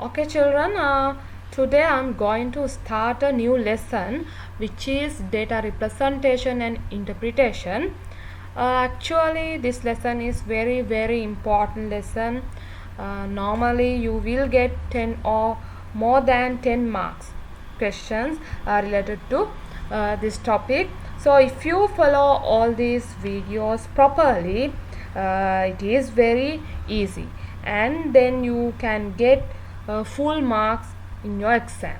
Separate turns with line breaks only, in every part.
Okay, children, today I'm going to start a new lesson which is data representation and interpretation. Actually, this lesson is very important lesson. Normally, you will get 10 or more than 10 marks questions related to this topic. So, if you follow all these videos properly, it is very easy, and then you can get full marks in your exam.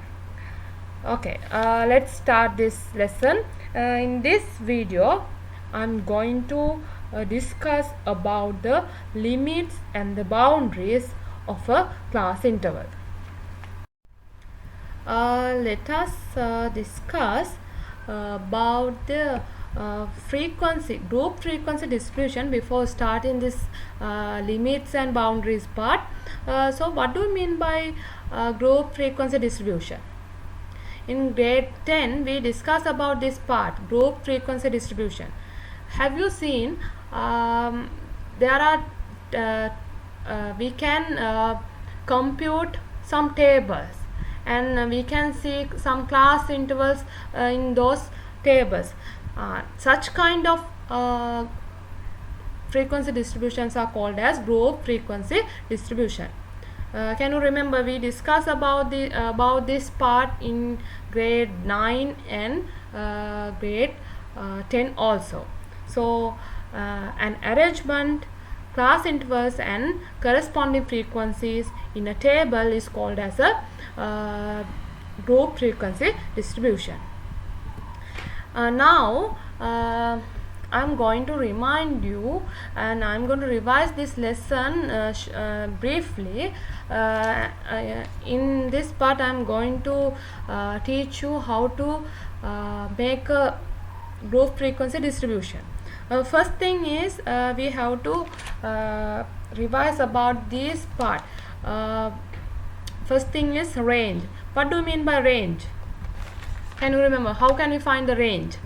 Okay, let's start this lesson. In this video I'm going to discuss about the limits and the boundaries of a class interval. Let us discuss about the group frequency distribution before starting this limits and boundaries part. So what do you mean by group frequency distribution? In grade 10 we discuss about this part, group frequency distribution. Have you seen there are we can compute some tables, and we can see some class intervals in those tables. Such kind of frequency distributions are called as group frequency distribution. Can you remember we discussed about this part in grade 9 and grade 10 also. So an arrangement, class intervals and corresponding frequencies in a table is called as a group frequency distribution. Now I'm going to remind you, and I'm going to revise this lesson briefly. In this part I'm going to teach you how to make a group frequency distribution. First thing is we have to revise about this part. First thing is range. What do you mean by range? Can you remember how can we find the range?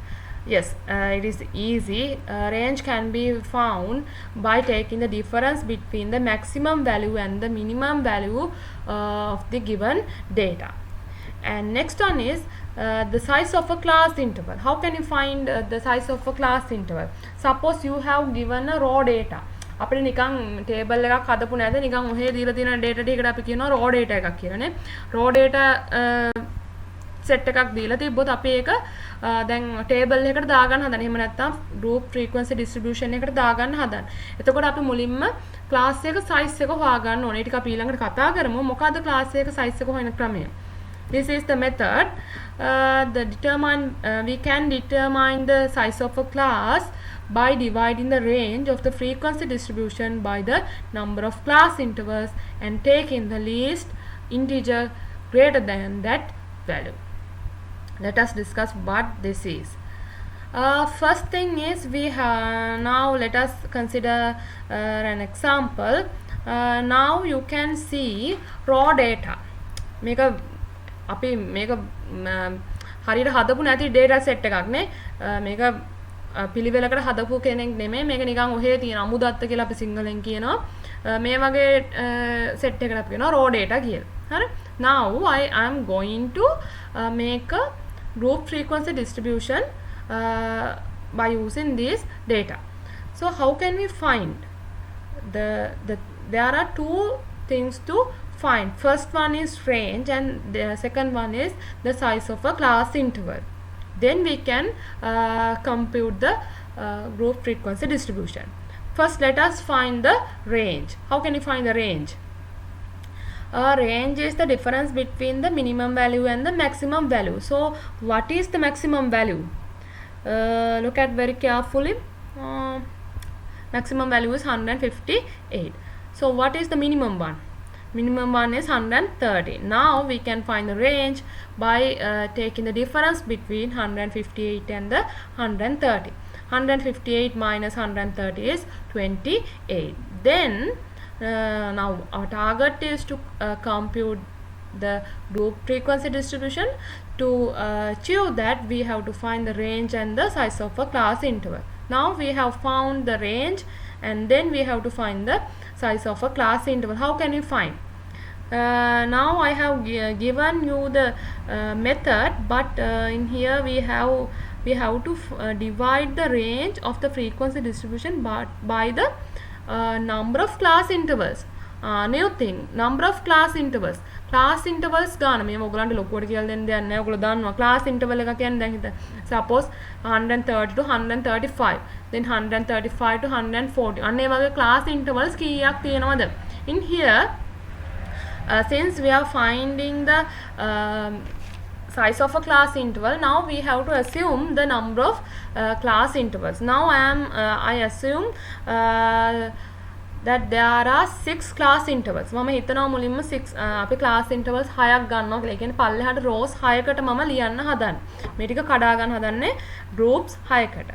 Yes, it is easy. Range can be found by taking the difference between the maximum value and the minimum value of the given data. And next one is the size of a class interval. How can you find the size of a class interval? Suppose you have given a raw data. අපිට නිකන් table එකක් හදපු නැද නිකන් ඔහේ දීලා තියෙන data ටිකට අපි කියනවා raw data එකක් කියලා නේ. raw data set එකක් දීලා තිබ්බොත් අපි ඒක දැන් ටේබල් එකකට දාගන්න හදන. එහෙම නැත්නම් group frequency distribution එකට දාගන්න හදන. එතකොට අපි මුලින්ම class එක size එක හොයාගන්න ඕනේ. ඊට අපි ඊළඟට කතා කරමු මොකද්ද class එක size එක හොයන ක්‍රමය. This is the method. We can determine the size of a class by dividing the range of the frequency distribution by the number of class intervals and taking the least integer greater than that value. Let us discuss what this is. First thing is we have, now let us consider an example. Now you can see raw data. අපි මේක හරියට හදපු නැති data set එකක් නේ. මේක පිළිවෙලකට හදපු කෙනෙක් නෙමෙයි. මේක නිකන් ඔහේ තියෙන අමුදත්ත කියලා අපි සිංහලෙන් කියනවා. මේ වගේ set එකකට අපි කියනවා raw data කියලා. හරි. Now I am going to make a group frequency distribution by using this data. So how can we find there are two things to find. First one is range and the second one is the size of a class interval. Then we can compute the group frequency distribution. First let us find the range. How can you find the range? Range is the difference between the minimum value and the maximum value. So what is the maximum value? Look at very carefully. Maximum value is 158. So what is the minimum one? Minimum one is 130. Now we can find the range by taking the difference between 158 and the 130. 158 minus 130 is 28. Then now our target is to compute the group frequency distribution. To achieve that we have to find the range and the size of a class interval. Now we have found the range and then we have to find the size of a class interval. How can we find? Now I have given you the method, but in here we have to divide the range of the frequency distribution by the number of class intervals. New thing, number of class intervals ගන්න මේ ඔයගලන්ට ලොකුවට කියලා දෙන්න දෙයක් නැහැ. ඔයගොල්ලෝ දන්නවා class interval එක කියන්නේ දැන් හිත suppose 130 to 135, then 135 to 140. අන්න ඒ වගේ class intervals කීයක් තියෙනවද? In here since we are finding the size of a class interval, now we have to assume the number of class intervals. Now I assume that there are 6 class intervals. මම හිතනවා මුලින්ම 6 අපි class intervals 6ක් ගන්නවා කියලා. ඒ කියන්නේ පල්ලෙහාට rows 6කට මම ලියන්න හදන්නේ. මේ ටික කඩා ගන්න හදන්නේ groups 6කට.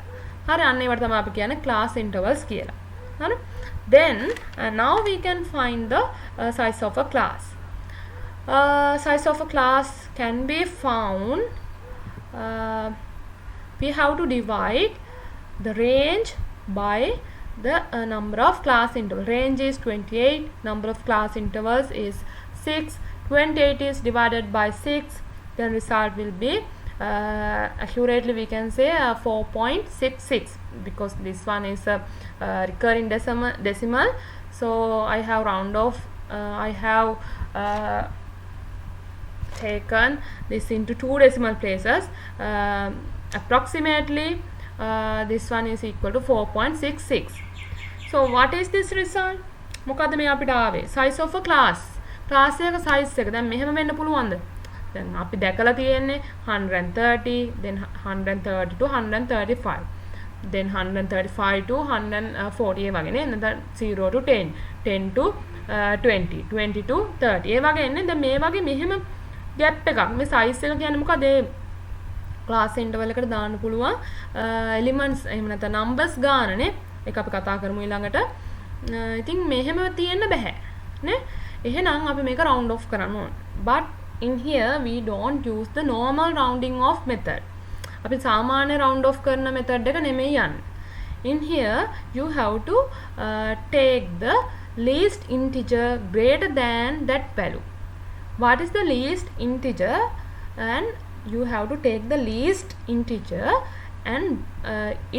හරි, අන්න ඒවට තමයි අපි කියන්නේ class intervals කියලා. හරි. Then now we can find the size of a class. Size of a class can be found. We have to divide the range by the number of class intervals. Range is 28, number of class intervals is 6. 28 is divided by 6, then result will be accurately we can say 4.66, because this one is a recurring decimal, so I have round off. I have taken this into 2 decimal places. Approximately this one is equal to 4.66. So what is this result? මොකද්ද මේ අපිට ආවේ? Size of a class. class එක size එක දැන් මෙහෙම වෙන්න පුළුවන්ද? දැන් අපි දැකලා තියෙන්නේ 130, then 130 to 135, then 135 to 140 ඒ වගේ නේ. නැත්නම් 0 to 10, 10 to 20, 20 to 30 ඒ වගේ එන්නේ. දැන් මේ වගේ මෙහෙම gap එකක්. මේ size එක කියන්නේ මොකද? class interval එකට දාන්න පුළුවන් elements එහෙම නැත්නම් numbers ගානනේ. ඒක අපි කතා කරමු ඊළඟට. ඉතින් මෙහෙම තියෙන්න බෑ නේ. එහෙනම් අපි මේක round off කරන්න ඕන. But in here we don't use the normal rounding off method. අපි සාමාන්‍ය round off කරන method එක නෙමෙයි යන්නේ. In here you have to take the least integer greater than that value. What is the least integer? And you have to take the least integer and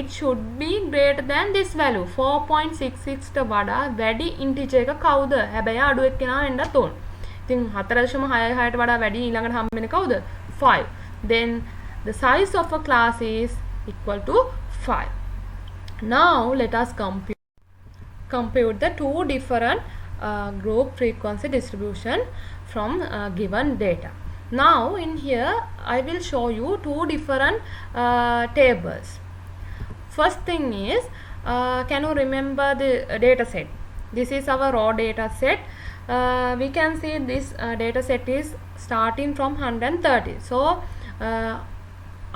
it should be greater than this value. 4.66 ට වඩා වැඩි integer එක කවුද? හැබැයි අඩු එක්කෙනා වෙන්නත් ඕන. ඉතින් 4.66ට වඩා වැඩි ඊළඟට හම්බෙන්නේ කවුද? 5. Then the size of a class is equal to 5. Now let us compute the 2 different group frequency distribution from given data. Now in here I will show you 2 different tables. First thing is, can you remember the data set? This is our raw data set. We can see this data set is starting from 130. So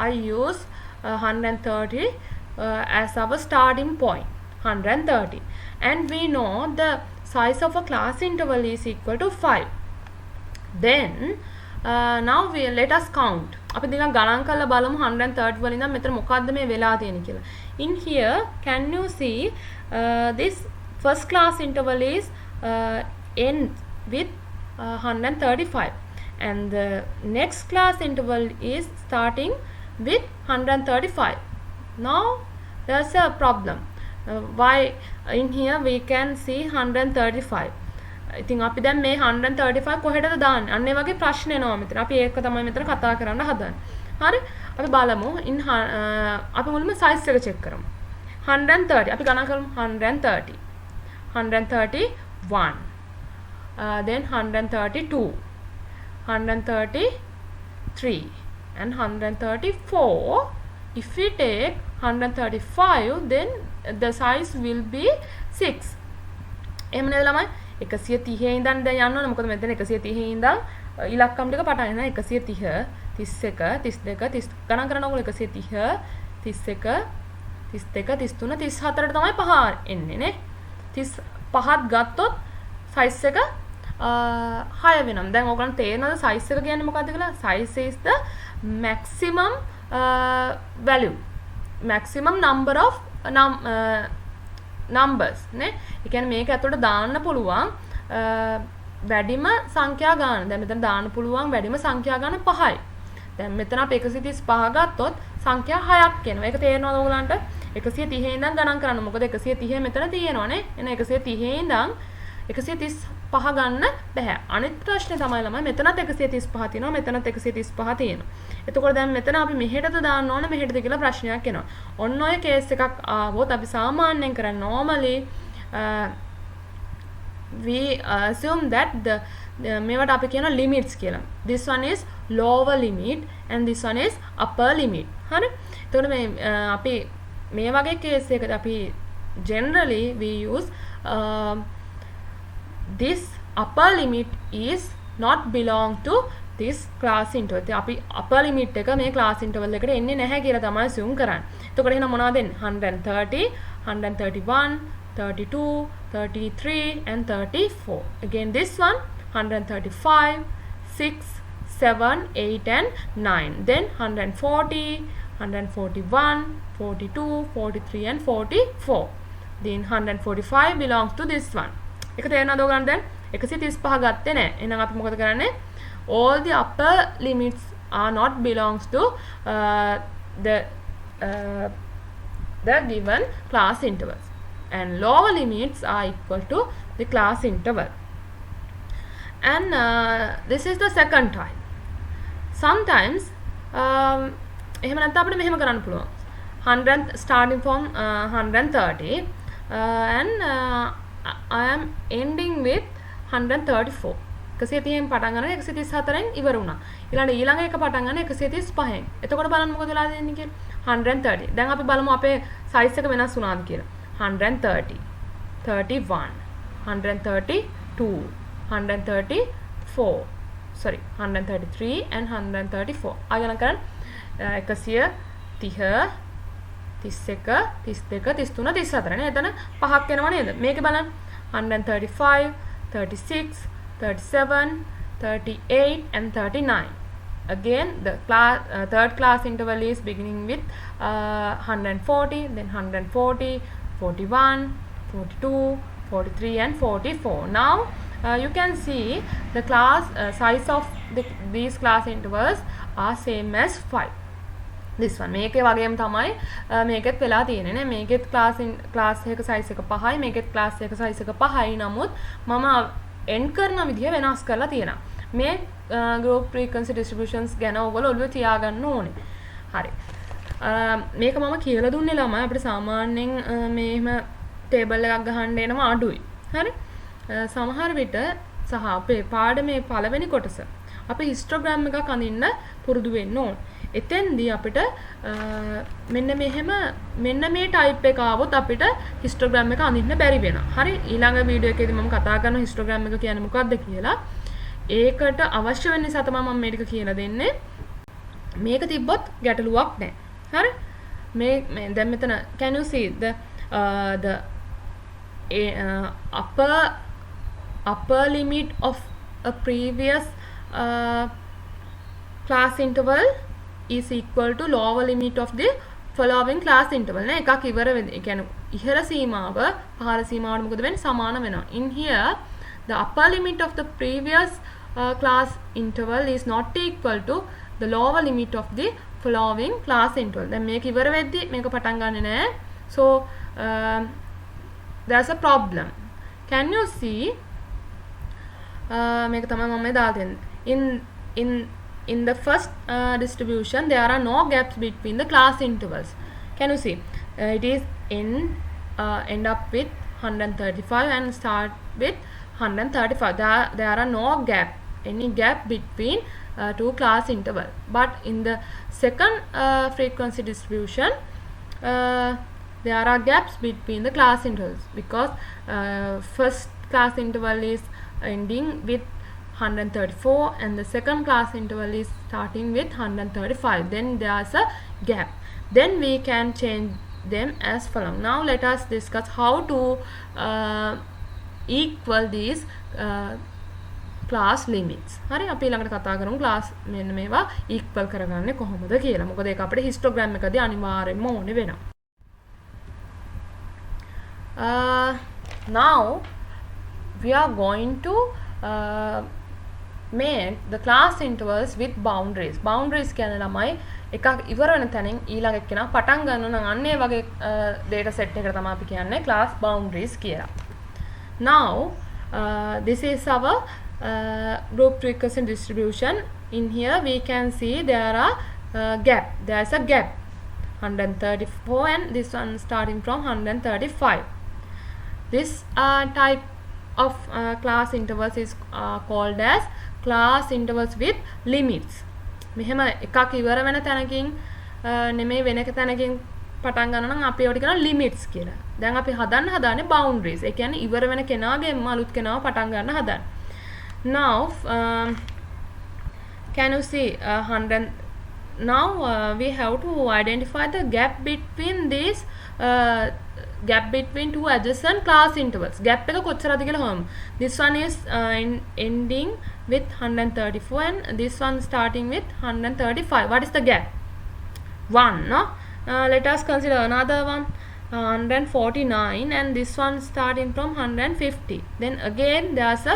I use 130 as our starting point, 130, and we know the size of a class interval is equal to 5. Then now let us count. අපි දින ගණන් කරලා බලමු 130 වලින් නම් මෙතන මොකද්ද මේ වෙලා තියෙන්නේ කියලා. In here can you see this first class interval is ends with 135 and the next class interval is starting with 135. Now there's a problem. Why in here we can see 135. ඉතින් අපි දැන් මේ 135 කොහෙටද දාන්නේ? අන්න ඒ වගේ ප්‍රශ්න එනවා මෙතන. අපි ඒක තමයි මෙතන කතා කරන්න හදන්නේ. හරි? අපි බලමු අපි මුලින්ම size එක check කරමු. 130. අපි ගණන් කරමු 130. 131. Then 132. 133 and 134. If we take 135, then the size will be 6. එහෙම නේද ළමයි? 130 ඉඳන් දැන් යන්න ඕනේ. මොකද මෙතන 130 ඉඳන් ඉලක්කම් ටික පටන් ගන්නවා. 130, 31, 32, 30 ගණන් කරනකොට 130, 31, 32, 33, 34ට තමයි පහ එන්නේ නේ. 35ත් ගත්තොත් size එක 6 වෙනවා. දැන් ඕගොල්ලන්ට තේරෙනවද size එක කියන්නේ මොකක්ද කියලා? Size is the maximum value, maximum number of numbers නේ. ඒ කියන්නේ මේක ඇතුළට දාන්න පුළුවන් වැඩිම සංඛ්‍යා ගාන. දැන් මෙතන දාන්න පුළුවන් වැඩිම සංඛ්‍යා ගාන 5යි. දැන් මෙතන අපි 135 ගත්තොත් සංඛ්‍යා 6ක් එනවා. ඒක තේරෙනවද ඔයගලන්ට? 130 ඉඳන් ගණන් කරන්න. මොකද 130 මෙතන තියෙනවනේ. එහෙනම් 130 ඉඳන් 135 ගන්න බෑ. අනිත් ප්‍රශ්නේ තමයි ළමයි මෙතනත් 135 තියෙනවා. මෙතනත් 135 තියෙනවා. එතකොට දැන් මෙතන අපි මෙහෙටද දාන්න ඕන මෙහෙටද කියලා ප්‍රශ්නයක් එනවා. ඔන්න ඔය කේස් එකක් ආවොත් අපි සාමාන්‍යයෙන් කරන්නේ normally we assume that the මේවට අපි කියන limits කියලා. This one is lower limit and this one is upper limit. හරි? එතකොට මේ අපි මේ වගේ කේස් එකකට අපි generally we use this upper limit is not belong to this class interval. ඉතින් අපි upper limit එක මේ class interval එකට එන්නේ නැහැ කියලා තමයි assume කරන්නේ. එතකොට එහෙනම් මොනවද එන්නේ? 130, 131, 32, 33 and 34. Again this one 135, 6, 7, 8 and 9. Then 140, 141, 42, 43 and 44. Then 145 belongs to this one. එක තේරෙනවද ඔයගලන්ට දැන් 135 ගත්තේ නැහැ. එහෙනම් අපි මොකද කරන්නේ? All the upper limits are not belongs to the given class intervals, and lower limits are equal to the class interval. And this is the second type. Sometimes එහෙම නැත්නම් අපිට මෙහෙම කරන්න පුළුවන්. 100 starting from 130 and I am ending with 134. 130න් පටන් ගන්න 134න් ඉවර වුණා. ඊළඟ එක පටන් ගන්න 135න්. එතකොට බලන්න මොකද වෙලා දෙන්නේ කියලා. 130. දැන් අපි බලමු අපේ size එක වෙනස් වුණාද කියලා. 130, 31, 132, 134. Sorry, 133 and 134. ආයෙත් කරන්න 130, 31, 32, 33, 34 නේ. එතන පහක් එනවා නේද? මේක බලන්න 135, 36, 37, 38 and 39. Again the third class interval is beginning with 140, then 140, 41, 42, 43 and 44. Now you can see the class size of these class intervals are same as 5. This one මේකේ වගේම තමයි මේකෙත් වෙලා තියෙන්නේ නේ. මේකෙත් class එක size එක 5යි, මේකෙත් class එක size එක 5යි. නමුත් මම end කරන විදිය වෙනස් කරලා තියෙනවා. මේ group frequency distributions ගැන ඔයගොල්ලෝ ඔළුවේ තියාගන්න ඕනේ. හරි. මේක මම කියලා දුන්නේ ළමයි අපිට සාමාන්‍යයෙන් මේම table එකක් ගහන්න එනවා අඩුයි. හරි. සමහර විට සහ අපේ පාඩමේ පළවෙනි කොටස අපි histogram එකක් අඳින්න පුරුදු වෙන්න ඕන. එතෙන්දී අපිට මෙන්න මේ type එක ආවොත් අපිට histogram එක අඳින්න බැරි වෙනවා. හරි. ඊළඟ වීඩියෝ එකේදී මම කතා කරන histogram එක කියන්නේ මොකක්ද කියලා. ඒකට අවශ්‍ය වෙන නිසා තමයි මම මේක කියලා දෙන්නේ. මේක තිබ්බොත් ගැටලුවක් නැහැ. හරි. මේ දැන් මෙතන can you see the upper limit of a previous class interval is equal to lower limit of the following class interval නේ. එකක් ඉවර වෙන්නේ. ඒ කියන්නේ ඉහළ සීමාව පහළ සීමාවට මොකද වෙන්නේ? සමාන වෙනවා. In here the upper limit of the previous class interval is not equal to the lower limit of the following class interval. දැන් මේක ඉවර වෙද්දි මේක පටන් ගන්නෙ නෑ. So there's a problem. Can you see මේක තමයි මම දාලා දෙන්නේ. In the first distribution there are no gaps between the class intervals. Can you see it is end up with 135 and start with 135. There are no any gap between two class interval. But in the second frequency distribution there are gaps between the class intervals because first class interval is ending with 134 and the second class interval is starting with 135. Then there's a gap. Then we can change them as follows. Now let us discuss how to equal these class limits. හරි අපි ළඟට කතා කරමු class මෙන්න මේවා equal කරගන්නේ කොහොමද කියලා. මොකද ඒක අපිට histogram එකදී අනිවාර්යයෙන්ම ඕනේ වෙනවා. Now we are going to make the class intervals with boundaries. Boundaries කියන්නේ ළමයි එකක් ඉවර වෙන තැනින් ඊළඟ එක්කෙනා පටන් ගන්නවා නම් අන්න ඒ වගේ data set එකකට තමයි අපි කියන්නේ class boundaries කියලා. Now this is our group frequency distribution. In here we can see there are gap. There is a gap 134 and this one starting from 135. This type of class intervals is called as class intervals with limits. මෙහෙම එකක් ඉවර වෙන තැනකින් නෙමෙයි වෙන එක තැනකින් පටන් ගන්න නම් අපි ඒවට කියනවා limits කියලා. දැන් අපි හදන්නේ boundaries. ඒ කියන්නේ ඉවර වෙන කෙනාගෙන්ම අලුත් කෙනාව පටන් ගන්න හදන්න. Now can you see 100? Now we have to identify the gap between these gap between two adjacent class intervals. Gap එක කොච්චරද කියලා හොයමු. This one is ending with 134 and this one starting with 135. What is the gap? 1, no? Let us consider another one, 149 and this one starting from 150. Then again there's a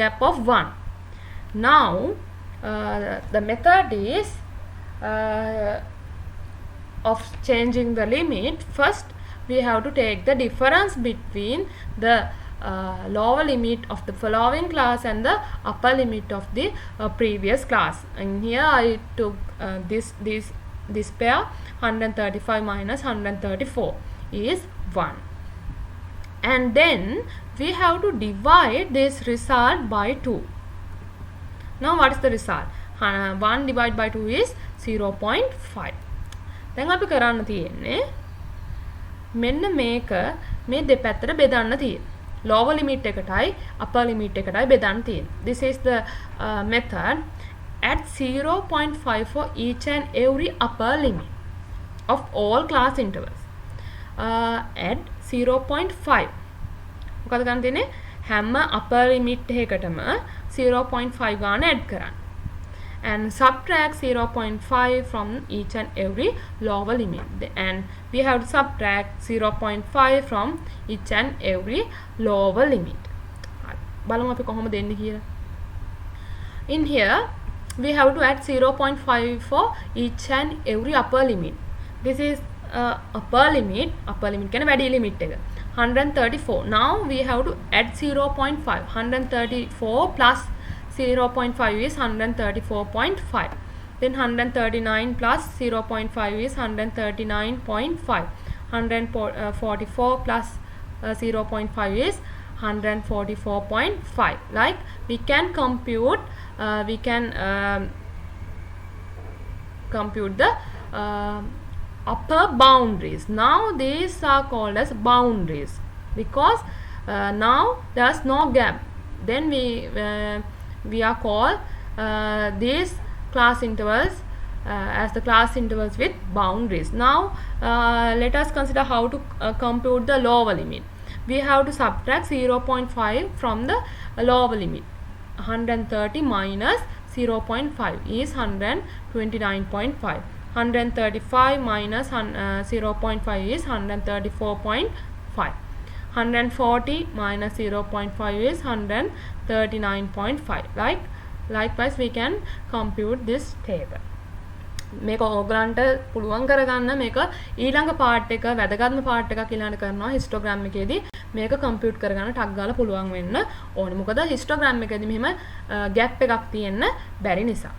gap of 1. Now the method is of changing the limit. First we have to take the difference between the lower limit of the following class and the upper limit of the previous class. And here I took this pair, 135 minus 134 is 1. And then we have to divide this result by 2. Now what is the result? 1 divided by 2 is 0.5. දැන් අපි කරන්න තියෙන්නේ මෙන්න මේක මේ දෙපැත්තට බෙදන්න තියෙන්නේ. lower limit එකටයි upper limit එකටයි බෙදන්න තියෙන්නේ. This is the method. Add 0.5 for each and every upper limit of all class intervals. Add 0.5. මොකද ගන්න තියෙන්නේ? හැම upper limit එකකටම 0.5 ගාන add කරන්න. And subtract 0.5 from each and every lower limit. And we have to subtract 0.5 from each and every lower limit. බලමු අපි කොහොමද දෙන්නේ කියලා. In here we have to add 0.5 for each and every upper limit. This is upper limit කියන්නේ වැඩි limit එක. 134. Now we have to add 0.5. 134 plus 0.5 is 134.5. Then 139 plus 0.5 is 139.5. 144 plus 0.5 is 144.5. Like we can compute the upper boundaries. Now these are called as boundaries because now there's no gap. Then we are called these class intervals as the class intervals with boundaries. Now let us consider how to compute the lower limit. We have to subtract 0.5 from the lower limit. 130 minus 0.5 is 129.5. 135 minus 0.5 is 134.5. 140 minus 0.5 is 139.5. Likewise we can compute this table. මේක ඕගලන්ට පුළුවන් කරගන්න මේක ඊළඟ part එක වැදගත්ම part එකක් ඊළඟට කරනවා හිස්ටෝග්‍රෑම් එකේදී මේක කම්පියුට් කරගන්න ටක් ගාලා පුළුවන් වෙන්න ඕනේ. මොකද හිස්ටෝග්‍රෑම් එකේදී මෙහෙම ગેප් එකක් තියෙන්න බැරි නිසා.